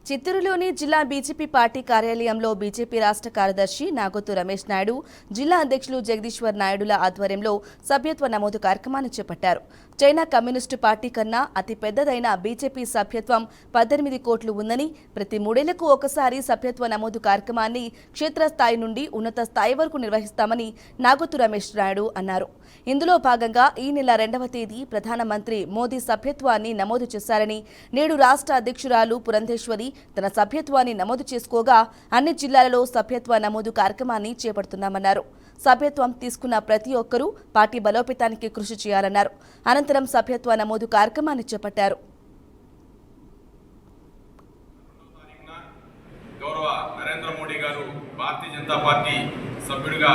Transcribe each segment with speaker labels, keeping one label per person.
Speaker 1: చిత్తూరులోని జిల్లా BJP party కార్యాలయంలో BJP రాష్ట్ర కార్యదర్శి నాగోతు రమేష్ నాయుడు, జిల్లా అధ్యక్షులు జగదీశ్వర్ నాయుడుల ఆధ్వర్యంలో సభ్యత్వ నమోదు కార్యక్రమాన్ని చేపట్టారు. చైనా కమ్యూనిస్టు పార్టీ కన్నా అతి పెద్దదైన బీజేపీ సభ్యత్వం 18 కోట్లు ఉందని, ప్రతి 3 ఏళ్లకు ఒకసారి సభ్యత్వ నమోదు కార్యక్రమాన్ని క్షేత్రస్థాయి నుండి ఉన్నత స్థాయి వరకు నిర్వహిస్తామని నాగోతు రమేష్ నాయుడు అన్నారు. ఇందులో భాగంగా ఈ నెల 2వ తేదీ ప్రధానమంత్రి మోదీ సభ్యత్వాన్ని నమోదు చేశారని, నేడు రాష్ట్ర అధ్యక్షురాలు పురంధేశ్వరి తన సభ్యత్వాన్ని నమోదు చేసుకోగా అన్ని జిల్లాలలో సభ్యత్వ నమోదు కార్యక్రమాన్ని చేపడుతున్నామన్నారు. సభ్యత్వం తీసుకున్న ప్రతి ఒక్కరూ పార్టీ బలోపేతానికి కృషి చేయాలన్నారు. అనంతరం సభ్యత్వ నమోదు కార్యక్రమాన్ని చేపట్టారు.
Speaker 2: గౌరవ నరేంద్ర మోడీ గారు భారతీయ జనతా పార్టీ సభ్యుడిగా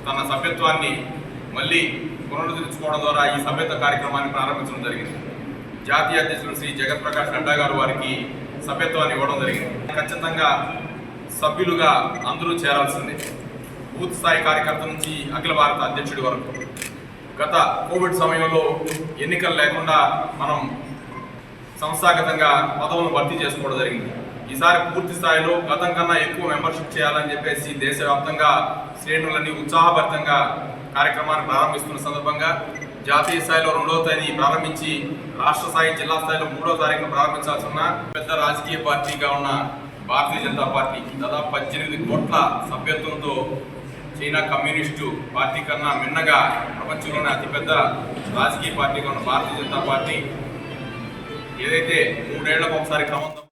Speaker 2: తన సభ్యత్వాన్ని మళ్ళీ పునరుద్ధరించుకోవడం ద్వారా ఈ సభ్యత్వ కార్యక్రమాన్ని ప్రారంభించడం జరిగింది. జాతీయ అధ్యక్షులు శ్రీ జగత్ ప్రకాష్ నడ్డా గారు వారికి సభ్యత్వాన్ని ఇవ్వడం జరిగింది. ఖచ్చితంగా సభ్యులుగా అందరూ చేరాల్సిందే, బూత్ స్థాయి కార్యకర్త నుంచి అఖిల భారత అధ్యక్షుడి వరకు. గత కోవిడ్ సమయంలో ఎన్నికలు లేకుండా మనం సంస్థాగతంగా పదవులను భర్తీ చేసుకోవడం జరిగింది. ఈసారి పూర్తి స్థాయిలో గతం కన్నా ఎక్కువ మెంబర్షిప్ చేయాలని చెప్పేసి దేశవ్యాప్తంగా శ్రేణులన్నీ ఉత్సాహభరితంగా కార్యక్రమాన్ని ప్రారంభిస్తున్న సందర్భంగా జాతీయ స్థాయిలో 2వ తేదీ ప్రారంభించి రాష్ట్ర స్థాయి, జిల్లా స్థాయిలో 3వ తారీఖున ప్రారంభించాల్సిన పెద్ద రాజకీయ పార్టీగా ఉన్న భారతీయ జనతా పార్టీ దాదాపు 18 కోట్ల సభ్యత్వంతో చైనా కమ్యూనిస్టు పార్టీ కన్నా మిన్నగా ప్రపంచంలోనే అతిపెద్ద రాజకీయ పార్టీగా ఉన్న భారతీయ జనతా పార్టీ ఏదైతే 3 ఏళ్లకు ఒకసారి క్రమంతో